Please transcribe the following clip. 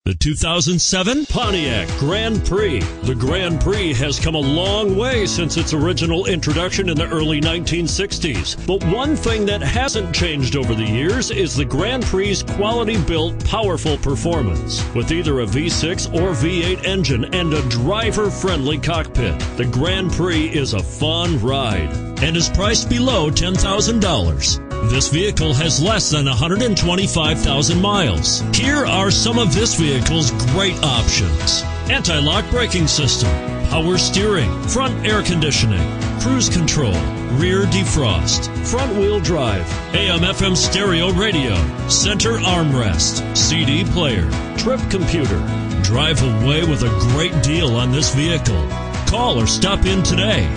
The 2007 Pontiac Grand Prix. The Grand Prix has come a long way since its original introduction in the early 1960s. But one thing that hasn't changed over the years is the Grand Prix's quality-built, powerful performance. With either a V6 or V8 engine and a driver-friendly cockpit, the Grand Prix is a fun ride and is priced below $10,000. This vehicle has less than 125,000 miles. Here are some of this vehicle's great options: anti-lock braking system, power steering, front air conditioning, cruise control, rear defrost, front wheel drive, AM/FM stereo radio, center armrest, CD player, trip computer. Drive away with a great deal on this vehicle. Call or stop in today.